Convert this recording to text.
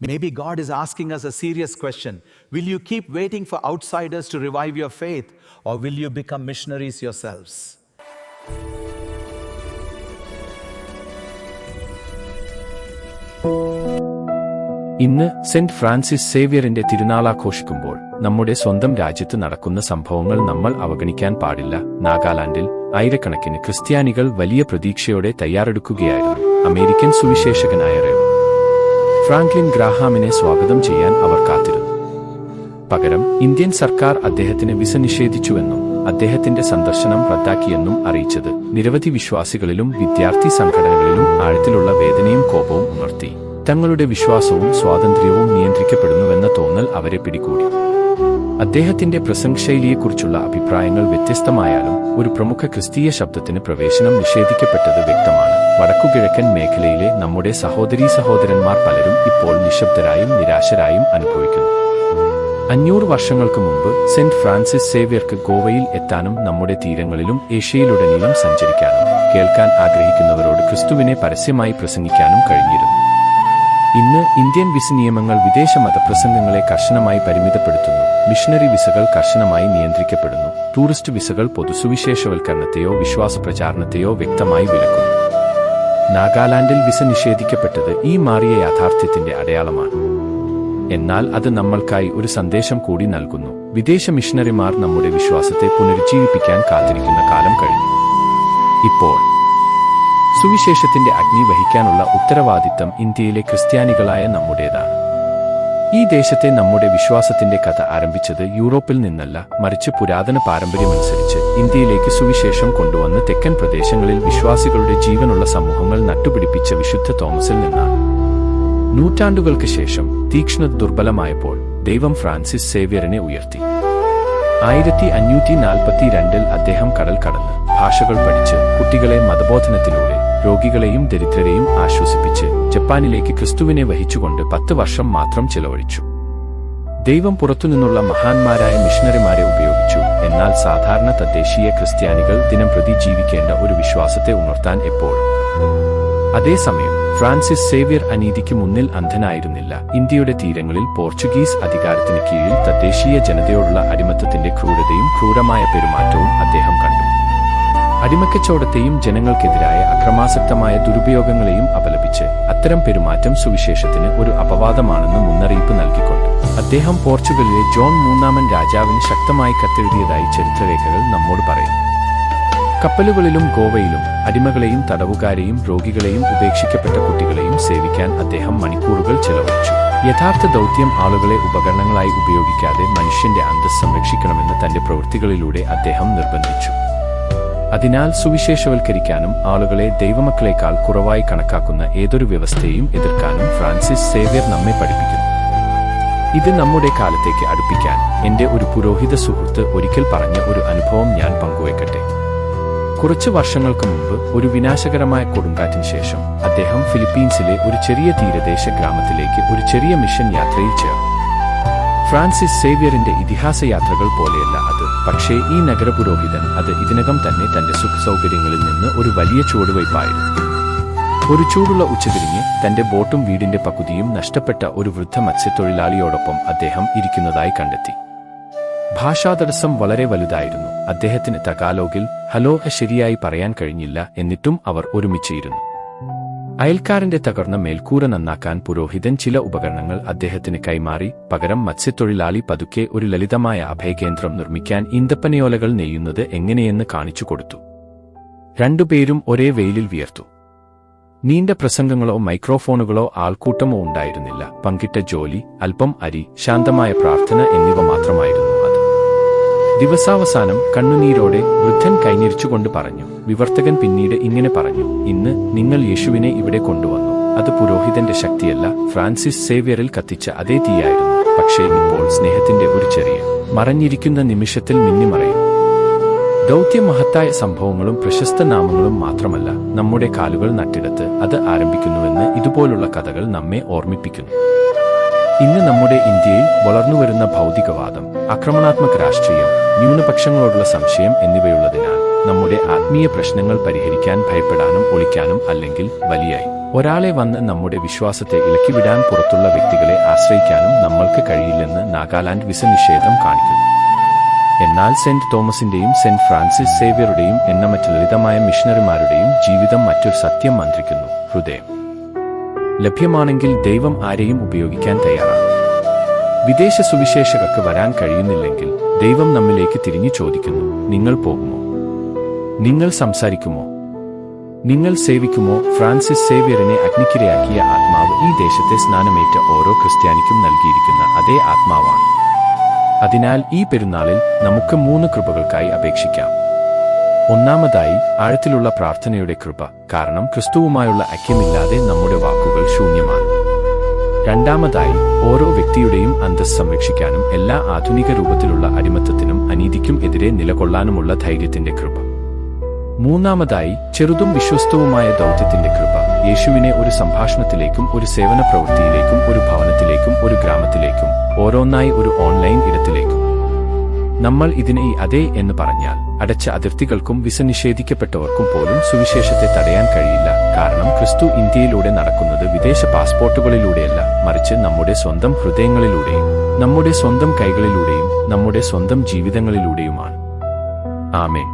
Maybe God is asking us a serious question. Will you keep waiting for outsiders to revive your faith, or will you become missionaries yourselves? ഇന്ന് saint Francis സേവ്യറിന്റെ തിരുനാളാഘോഷിക്കുമ്പോൾ നമ്മുടെ സ്വന്തം രാജ്യത്ത് നടക്കുന്ന സംഭവങ്ങൾ നമ്മൾ അവഗണിക്കാൻ പാടില്ല. നാഗാലാൻഡിൽ ആയിരക്കണക്കിന് ക്രിസ്ത്യാനികൾ വലിയ പ്രതീക്ഷയോടെ തയ്യാറെടുക്കുകയായിരുന്നു. അമേരിക്കൻ സുവിശേഷകനായ റെവ. ഫ്രാങ്ക്ലിൻ ഗ്രാഹാമിനെ സ്വാഗതം ചെയ്യാൻ അവർ കാത്തിരുന്നു. പകരം ഇന്ത്യൻ സർക്കാർ അദ്ദേഹത്തിന് വിസ നിഷേധിച്ചുവെന്നും അദ്ദേഹത്തിന്റെ സന്ദർശനം റദ്ദാക്കിയെന്നും അറിയിച്ചത് നിരവധി വിശ്വാസികളിലും വിദ്യാർത്ഥി സംഘടനകളിലും ആഴത്തിലുള്ള വേദനയും കോപവും ഉണർത്തി. തങ്ങളുടെ വിശ്വാസവും സ്വാതന്ത്ര്യവും നിയന്ത്രിക്കപ്പെടുന്നുവെന്ന തോന്നൽ അവരെ പിടികൂടി. അദ്ദേഹത്തിന്റെ പ്രസംഗശൈലിയെക്കുറിച്ചുള്ള അഭിപ്രായങ്ങൾ വ്യത്യസ്തമായാലും ഒരു പ്രമുഖ ക്രിസ്തീയ ശബ്ദത്തിന് പ്രവേശനം നിഷേധിക്കപ്പെട്ടത് വ്യക്തമാണ്. വടക്കുകിഴക്കൻ മേഖലയിലെ നമ്മുടെ സഹോദരീസഹോദരന്മാർ പലരും ഇപ്പോൾ നിശബ്ദരായും നിരാശരായും അനുഭവിക്കുന്നു. 500 വർഷങ്ങൾക്ക് മുമ്പ് സെന്റ് ഫ്രാൻസിസ് സേവ്യർക്ക് ഗോവയിൽ എത്താനും നമ്മുടെ തീരങ്ങളിലും ഏഷ്യയിലുടനീളം സഞ്ചരിക്കാനും കേൾക്കാൻ ആഗ്രഹിക്കുന്നവരോട് ക്രിസ്തുവിനെ പരസ്യമായി പ്രസംഗിക്കാനും കഴിഞ്ഞിരുന്നു. ഇന്ന് ഇന്ത്യൻ വിസ നിയമങ്ങൾ വിദേശ മതപ്രസംഗങ്ങളെ കർശനമായി പരിമിതപ്പെടുത്തുന്നു. മിഷണറി വിസകൾ കർശനമായി നിയന്ത്രിക്കപ്പെടുന്നു. ടൂറിസ്റ്റ് വിസകൾ പൊതുസുവിശേഷവൽക്കരണത്തെയോ വിശ്വാസ പ്രചാരണത്തെയോ വ്യക്തമായി വിലക്കുന്നു. നാഗാലാൻഡിൽ വിസ നിഷേധിക്കപ്പെട്ടത് ഈ മാറിയ യാഥാർത്ഥ്യത്തിന്റെ അടയാളമാണ്. എന്നാൽ അത് നമ്മൾക്കായി ഒരു സന്ദേശം കൂടി നൽകുന്നു. വിദേശ മിഷണറിമാർ നമ്മുടെ വിശ്വാസത്തെ പുനരുജ്ജീവിപ്പിക്കാൻ കാത്തിരിക്കുന്ന കാലം കഴിഞ്ഞു. ഇപ്പോൾ സുവിശേഷത്തിന്റെ അഗ്നി വഹിക്കാനുള്ള ഉത്തരവാദിത്തം ഇന്ത്യയിലെ ക്രിസ്ത്യാനികളായ നമ്മുടേതാണ്. ഈ ദേശത്തെ നമ്മുടെ വിശ്വാസത്തിന്റെ കഥ ആരംഭിച്ചത് യൂറോപ്പിൽ നിന്നല്ല, മറിച്ച് പുരാതന പാരമ്പര്യമനുസരിച്ച് ഇന്ത്യയിലേക്ക് സുവിശേഷം കൊണ്ടുവന്ന് തെക്കൻ പ്രദേശങ്ങളിൽ വിശ്വാസികളുടെ ജീവനുള്ള സമൂഹങ്ങൾ നട്ടുപിടിപ്പിച്ച വിശുദ്ധ തോമസിൽ നിന്നാണ്. നൂറ്റാണ്ടുകൾക്ക് ശേഷം തീക്ഷ്ണത ദുർബലമായപ്പോൾ ദൈവം ഫ്രാൻസിസ് സേവ്യറിനെ ഉയർത്തി. 1542 അദ്ദേഹം കടൽ കടന്ന് ഭാഷകൾ പഠിച്ച് കുട്ടികളെ മതബോധനത്തിലൂടെ രോഗികളെയും ദരിദ്രരെയും ആശ്വസിപ്പിച്ച് ജപ്പാനിലേക്ക് ക്രിസ്തുവിനെ വഹിച്ചുകൊണ്ട് 10 വർഷം മാത്രം ചിലവഴിച്ചു. ദൈവം പുറത്തുനിന്നുള്ള മഹാന്മാരായ മിഷണറിമാരെ ഉപയോഗിച്ചു. എന്നാൽ സാധാരണ തദ്ദേശീയ ക്രിസ്ത്യാനികൾ ദിനംപ്രതി ജീവിക്കേണ്ട ഒരു വിശ്വാസത്തെ ഉണർത്താൻ എപ്പോഴും. അതേസമയം ഫ്രാൻസിസ് സേവ്യർ അനീതിക്ക് മുന്നിൽ അന്ധനായിരുന്നില്ല. ഇന്ത്യയുടെ തീരങ്ങളിൽ പോർച്ചുഗീസ് അധികാരത്തിന് കീഴിൽ തദ്ദേശീയ ജനതയോടുള്ള അടിമത്തത്തിന്റെ ക്രൂരതയും ക്രൂരമായ പെരുമാറ്റവും അദ്ദേഹം കണ്ടു. അടിമക്കച്ചവടത്തെയും ജനങ്ങൾക്കെതിരായ അക്രമാസക്തമായ ദുരുപയോഗങ്ങളെയും അപലപിച്ച് അത്തരം പെരുമാറ്റം സുവിശേഷത്തിന് ഒരു അപവാദമാണെന്ന് മുന്നറിയിപ്പ് നൽകിക്കൊണ്ട് അദ്ദേഹം പോർച്ചുഗലിലെ ജോൺ 3 രാജാവിന് ശക്തമായി കത്തെഴുതിയതായി ചരിത്രരേഖകൾ നമ്മോട് പറയുന്നു. കപ്പലുകളിലും ഗോവയിലും അടിമകളെയും തടവുകാരെയും രോഗികളെയും ഉപേക്ഷിക്കപ്പെട്ട കുട്ടികളെയും സേവിക്കാൻ അദ്ദേഹം മണിക്കൂറുകൾ ചെലവഴിച്ചു. യഥാർത്ഥ ദൗത്യം ആളുകളെ ഉപകരണങ്ങളായി ഉപയോഗിക്കാതെ മനുഷ്യന്റെ അന്തസ്സ് സംരക്ഷിക്കണമെന്ന് തന്റെ പ്രവൃത്തികളിലൂടെ അദ്ദേഹം നിർബന്ധിച്ചു. അതിനാൽ സുവിശേഷവൽക്കരിക്കാനും ആളുകളെ ദൈവമക്കളെക്കാൾ കുറവായി കണക്കാക്കുന്ന ഏതൊരു വ്യവസ്ഥയെയും എതിർക്കാനും ഫ്രാൻസിസ് സേവ്യർ നമ്മെ പഠിപ്പിക്കുന്നു. ഇത് നമ്മുടെ കാലത്തേക്ക് അടുപ്പിക്കാൻ എന്റെ ഒരു പുരോഹിത സുഹൃത്ത് ഒരിക്കൽ പറഞ്ഞ ഒരു അനുഭവം ഞാൻ പങ്കുവയ്ക്കട്ടെ. കുറച്ച് വർഷങ്ങൾക്ക് മുമ്പ് ഒരു വിനാശകരമായ കൊടുങ്കാറ്റിന് ശേഷം അദ്ദേഹം ഫിലിപ്പീൻസിലെ ഒരു ചെറിയ തീരദേശ ഗ്രാമത്തിലേക്ക് ഒരു ചെറിയ മിഷൻ യാത്രയിൽ ചേർന്നു. ഫ്രാൻസിസ് സേവ്യറിന്റെ ഇതിഹാസ യാത്രകൾ പോലെയല്ല അത്. പക്ഷേ ഈ നഗരപുരോഹിതൻ അത് ഇതിനകം തന്നെ തന്റെ സുഖസൗകര്യങ്ങളിൽ നിന്ന് ഒരു വലിയ ചുവടുവയ്പായിരുന്നു. ഒരു ചൂടുള്ള ഉച്ചതിരിഞ്ഞ് തന്റെ ബോട്ടും വീടിന്റെ പകുതിയും നഷ്ടപ്പെട്ട ഒരു വൃദ്ധ മത്സ്യത്തൊഴിലാളിയോടൊപ്പം അദ്ദേഹം ഇരിക്കുന്നതായി കണ്ടെത്തി. ഭാഷാതടസ്സം വളരെ വലുതായിരുന്നു. അദ്ദേഹത്തിന് തഗാലോഗിൽ ഹലോ ശരിയായി പറയാൻ കഴിഞ്ഞില്ല. എന്നിട്ടും അവർ ഒരുമിച്ചിരുന്നു. അയൽക്കാരന്റെ തകർന്ന മേൽക്കൂര നന്നാക്കാൻ പുരോഹിതൻ ചില ഉപകരണങ്ങൾ അദ്ദേഹത്തിന് കൈമാറി. പകരം മത്സ്യത്തൊഴിലാളി പതുക്കെ ഒരു ലളിതമായ അഭയകേന്ദ്രം നിർമ്മിക്കാൻ ഈന്തപ്പനയോലകൾ നെയ്യുന്നത് എങ്ങനെയെന്ന് കാണിച്ചു കൊടുത്തു. രണ്ടുപേരും ഒരേ വെയിലിൽ വിയർത്തു. നീണ്ട പ്രസംഗങ്ങളോ മൈക്രോഫോണുകളോ ആൾക്കൂട്ടമോ ഉണ്ടായിരുന്നില്ല. പങ്കിട്ട ജോലി, അല്പം അരി, ശാന്തമായ പ്രാർത്ഥന എന്നിവ മാത്രമായിരുന്നു അത്. ദിവസാവസാനം കണ്ണുനീരോടെ വൃദ്ധൻ കൈഞ്ഞിരിച്ചുകൊണ്ട് പറഞ്ഞു. വിവർത്തകൻ പിന്നീട് ഇങ്ങനെ പറഞ്ഞു, ഇന്ന് നിങ്ങൾ യേശുവിനെ ഇവിടെ കൊണ്ടുവന്നു. അത് പുരോഹിതന്റെ ശക്തിയല്ല, ഫ്രാൻസിസ് സേവ്യറിൽ കത്തിച്ച അതേ തീയായിരുന്നു. പക്ഷേ ഇപ്പോൾ സ്നേഹത്തിന്റെ ഒരു ചെറിയ മറഞ്ഞിരിക്കുന്ന നിമിഷത്തിൽ മിന്നിമറയും. ദൗത്യ മഹത്തായ സംഭവങ്ങളും പ്രശസ്ത നാമങ്ങളും മാത്രമല്ല, നമ്മുടെ കാലുകൾ നട്ടിടത്ത് അത് ആരംഭിക്കുന്നുവെന്ന് ഇതുപോലുള്ള കഥകൾ നമ്മെ ഓർമ്മിപ്പിക്കുന്നു. ഇന്ന് നമ്മുടെ ഇന്ത്യയിൽ വളർന്നുവരുന്ന ഭൗതികവാദം, ആക്രമണാത്മക രാഷ്ട്രീയം, ന്യൂനപക്ഷങ്ങളോടുള്ള സംശയം എന്നിവയുള്ളതിനാൽ നമ്മുടെ ആത്മീയ പ്രശ്നങ്ങൾ പരിഹരിക്കാൻ ഭയപ്പെടാനും ഒളിക്കാനും അല്ലെങ്കിൽ വലിയായി ഒരാളെ വന്ന് നമ്മുടെ വിശ്വാസത്തെ ഇളക്കിവിടാൻ പുറത്തുള്ള വ്യക്തികളെ ആശ്രയിക്കാനും നമ്മൾക്ക് കഴിയില്ലെന്ന് നാഗാലാൻഡ് വിസ നിഷേധം കാണിക്കുന്നു. എന്നാൽ സെന്റ് തോമസിന്റെയും സെന്റ് ഫ്രാൻസിസ് സേവ്യറുടെയും എണ്ണമറ്റ ലളിതമായ മിഷണറിമാരുടെയും ജീവിതം മറ്റൊരു സത്യം മന്ത്രിക്കുന്നു: ഹൃദയം ലഭ്യമാണെങ്കിൽ ദൈവം ആരെയും ഉപയോഗിക്കാൻ തയ്യാറാണ്. വിദേശ സുവിശേഷകർക്ക് വരാൻ കഴിയുന്നില്ലെങ്കിൽ ദൈവം നമ്മിലേക്ക് തിരിഞ്ഞു ചോദിക്കുന്നു: നിങ്ങൾ പോകുമോ? നിങ്ങൾ സംസാരിക്കുമോ? നിങ്ങൾ സേവിക്കുമോ? ഫ്രാൻസിസ് സേവ്യറിനെ അഗ്നിക്കിരയാക്കിയ ആത്മാവ് ഈ ദേശത്തെ സ്നാനമേറ്റ ഓരോ ക്രിസ്ത്യാനിക്കും നൽകിയിരിക്കുന്ന അതേ ആത്മാവാണ്. അതിനാൽ ഈ പെരുന്നാളിൽ നമുക്ക് 3 കൃപകൾക്കായി അപേക്ഷിക്കാം. ഒന്നാമതായി, ആഴത്തിലുള്ള പ്രാർത്ഥനയുടെ കൃപ, കാരണം ക്രിസ്തുവുമായുള്ള ഐക്യമില്ലാതെ നമ്മുടെ വാക്കുകൾ ശൂന്യമാണ്. രണ്ടാമതായി, ഓരോ വ്യക്തിയുടെയും അന്തസ്സ് സംരക്ഷിക്കാനും എല്ലാ ആധുനിക രൂപത്തിലുള്ള അടിമത്തത്തിനും അനീതിക്കും എതിരെ നിലകൊള്ളാനുമുള്ള ധൈര്യത്തിന്റെ കൃപ. മൂന്നാമതായി, ചെറുതും വിശ്വസ്തവുമായ ദൗത്യത്തിന്റെ കൃപ, യേശുവിനെ ഒരു സംഭാഷണത്തിലേക്കും ഒരു സേവന പ്രവൃത്തിയിലേക്കും ഒരു ഭവനത്തിലേക്കും ഒരു ഗ്രാമത്തിലേക്കും ഓരോന്നായി ഒരു ഓൺലൈൻ ഇടത്തിലേക്കും. നമ്മൾ ഇതിനെ ഈ അതേ എന്ന് പറഞ്ഞാൽ അടച്ച അതിർത്തികൾക്കും വിസ നിഷേധിക്കപ്പെട്ടവർക്കും പോലും സുവിശേഷത്തെ തടയാൻ കഴിയില്ല. കാരണം ക്രിസ്തു ഇന്ത്യയിലൂടെ നടക്കുന്നത് വിദേശ പാസ്പോർട്ടുകളിലൂടെയല്ല, മറിച്ച് നമ്മുടെ സ്വന്തം ഹൃദയങ്ങളിലൂടെയും നമ്മുടെ സ്വന്തം കൈകളിലൂടെയും നമ്മുടെ സ്വന്തം ജീവിതങ്ങളിലൂടെയുമാണ്. ആമേൻ.